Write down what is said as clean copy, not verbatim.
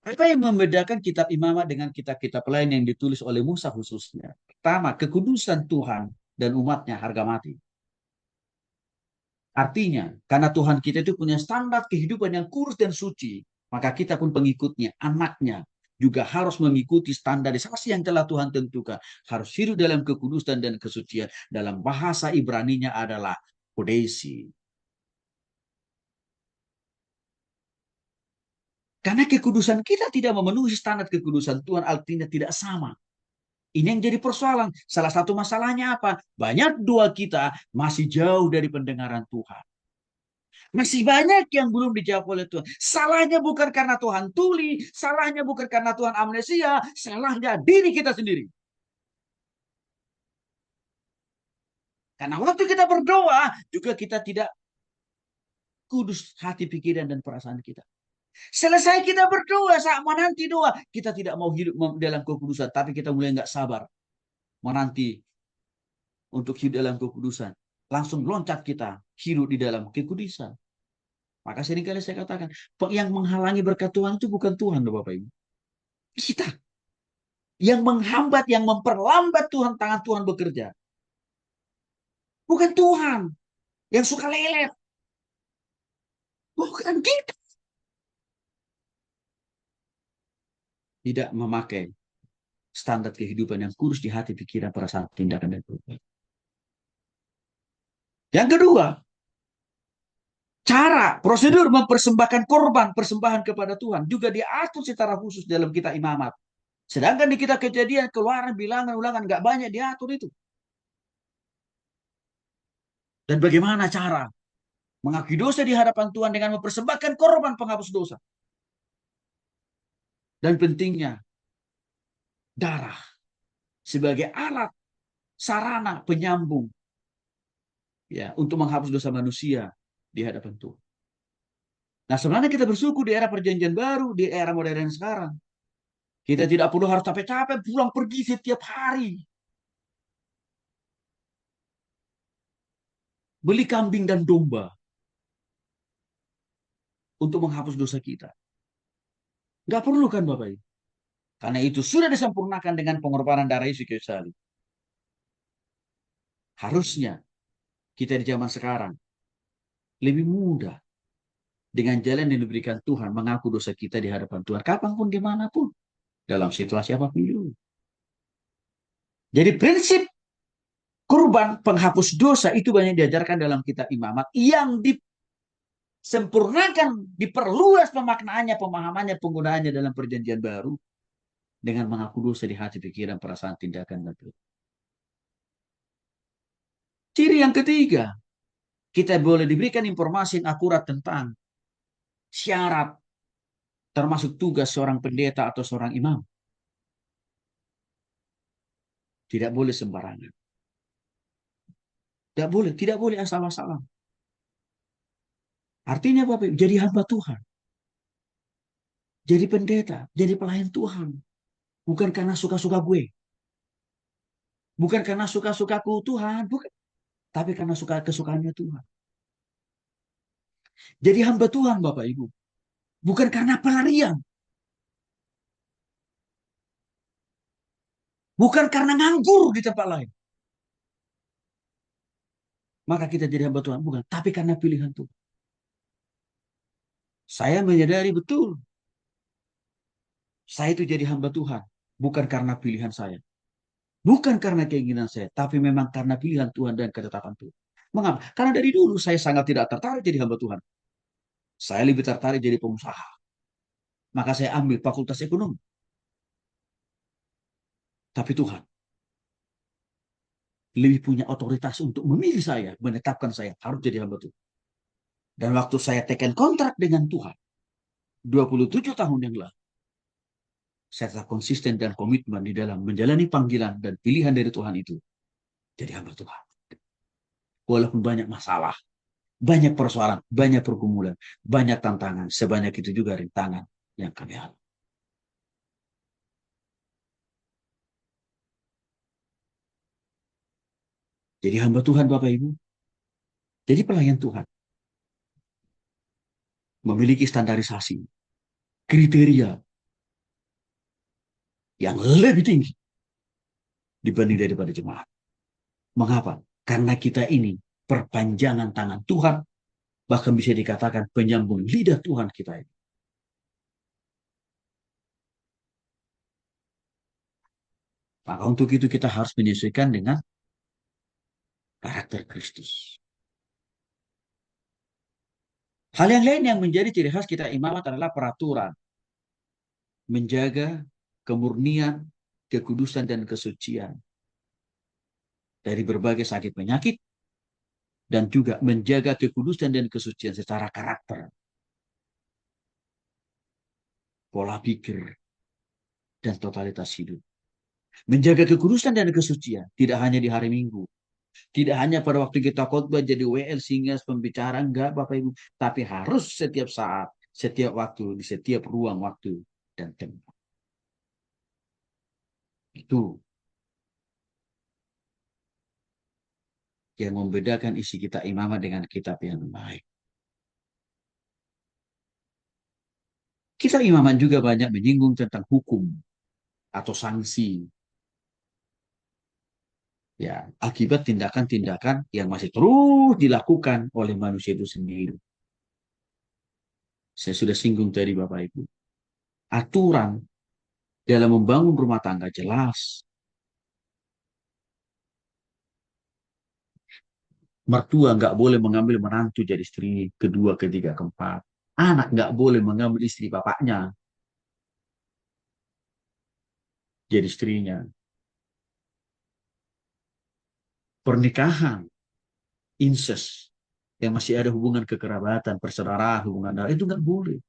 Apa yang membedakan kitab Imamat dengan kitab-kitab lain yang ditulis oleh Musa khususnya? Pertama, kekudusan Tuhan dan umatnya harga mati. Artinya, karena Tuhan kita itu punya standar kehidupan yang kudus dan suci, maka kita pun pengikutnya, anaknya, juga harus mengikuti standarisasi yang telah Tuhan tentukan. Harus hidup dalam kekudusan dan kesucian. Dalam bahasa Ibraninya adalah kodesi. Karena kekudusan kita tidak memenuhi standar kekudusan Tuhan, artinya tidak sama. Ini yang jadi persoalan. Salah satu masalahnya apa? Banyak doa kita masih jauh dari pendengaran Tuhan. Masih banyak yang belum dijawab oleh Tuhan. Salahnya bukan karena Tuhan tuli, salahnya bukan karena Tuhan amnesia, salahnya diri kita sendiri. Karena waktu kita berdoa, juga kita tidak kudus hati, pikiran, dan perasaan kita. Selesai kita berdoa, saat menanti doa, kita tidak mau hidup dalam kekudusan, tapi kita mulai nggak sabar menanti untuk hidup dalam kekudusan. Langsung loncat kita hidup di dalam kekudusan. Maka seringkali saya katakan, yang menghalangi berkat Tuhan itu bukan Tuhan, Bapak Ibu. Kita yang menghambat, yang memperlambat Tuhan, tangan Tuhan bekerja. Bukan Tuhan yang suka lelet. Bukan kita. Tidak memakai standar kehidupan yang kudus di hati, pikiran, perasaan, tindakan, dan perbuatan. Yang kedua, cara, prosedur mempersembahkan korban, persembahan kepada Tuhan juga diatur secara khusus dalam kitab Imamat. Sedangkan di kitab Kejadian, Keluaran, Bilangan, Ulangan nggak banyak diatur itu. Dan bagaimana cara mengakui dosa di hadapan Tuhan dengan mempersembahkan korban penghapus dosa. Dan pentingnya darah sebagai alat, sarana, penyambung ya untuk menghapus dosa manusia di hadapan Tuhan. Nah, sebenarnya kita bersyukur di era perjanjian baru, di era modern sekarang. Kita tidak perlu harus capek-capek pulang pergi setiap hari. Beli kambing dan domba untuk menghapus dosa kita. Nggak perlu kan Bapak Ibu? Karena itu sudah disempurnakan dengan pengorbanan darah Yesus Kristus. Harusnya kita di zaman sekarang lebih mudah dengan jalan yang diberikan Tuhan mengaku dosa kita di hadapan Tuhan. Kapanpun, dimanapun. Dalam situasi apapun juga. Jadi prinsip kurban penghapus dosa itu banyak diajarkan dalam kitab Imamat yang disempurnakan, diperluas pemaknaannya, pemahamannya, penggunaannya dalam perjanjian baru dengan mengaku dosa di hati, pikiran, perasaan, tindakan, dan perbuatan. Ciri yang ketiga, kita boleh diberikan informasi yang akurat tentang syarat termasuk tugas seorang pendeta atau seorang imam. Tidak boleh sembarangan. Tidak boleh asal-asalan. Artinya Bapak, jadi hamba Tuhan, jadi pendeta, jadi pelayan Tuhan. Bukan karena suka-suka gue. Bukan karena suka-sukaku Tuhan. Bukan. Tapi karena suka kesukaannya Tuhan. Jadi hamba Tuhan Bapak Ibu. Bukan karena pelarian. Bukan karena nganggur di tempat lain. Maka kita jadi hamba Tuhan. Bukan. Tapi karena pilihan Tuhan. Saya menyadari betul. Saya itu jadi hamba Tuhan. Bukan karena pilihan saya. Bukan karena keinginan saya. Tapi memang karena pilihan Tuhan dan ketetapan Tuhan. Mengapa? Karena dari dulu saya sangat tidak tertarik jadi hamba Tuhan. Saya lebih tertarik jadi pengusaha. Maka saya ambil fakultas ekonomi. Tapi Tuhan lebih punya otoritas untuk memilih saya, menetapkan saya harus jadi hamba Tuhan. Dan waktu saya tekan kontrak dengan Tuhan, 27 tahun yang lalu, saya tetap konsisten dan komitmen di dalam menjalani panggilan dan pilihan dari Tuhan itu. Jadi hamba Tuhan. Walaupun banyak masalah, banyak persoalan, banyak pergumulan, banyak tantangan, sebanyak itu juga rintangan yang kami alami. Jadi hamba Tuhan Bapak Ibu, jadi pelayan Tuhan, memiliki standarisasi, kriteria, yang lebih tinggi dibanding daripada jemaat. Mengapa? Karena kita ini perpanjangan tangan Tuhan, bahkan bisa dikatakan penyambung lidah Tuhan kita ini. Maka untuk itu kita harus menyesuaikan dengan karakter Kristus. Hal yang lain yang menjadi ciri khas kita imamat adalah peraturan. Menjaga kemurnian, kekudusan, dan kesucian dari berbagai sakit penyakit, dan juga menjaga kekudusan dan kesucian secara karakter, pola pikir, dan totalitas hidup. Menjaga kekudusan dan kesucian tidak hanya di hari Minggu, tidak hanya pada waktu kita khotbah jadi WL sehingga pembicaraan, enggak Bapak Ibu, tapi harus setiap saat, setiap waktu, di setiap ruang waktu dan tempat. Itu yang membedakan isi kita imamat dengan kitab yang baik. Kita imamat juga banyak menyinggung tentang hukum atau sanksi, ya, akibat tindakan-tindakan yang masih terus dilakukan oleh manusia itu sendiri. Saya sudah singgung tadi Bapak Ibu. Aturan dalam membangun rumah tangga jelas. Mertua nggak boleh mengambil menantu jadi istri kedua, ketiga, keempat. Anak nggak boleh mengambil istri bapaknya jadi istrinya. Pernikahan, incest, yang masih ada hubungan kekerabatan, persaudaraan, hubungan darah, itu nggak boleh.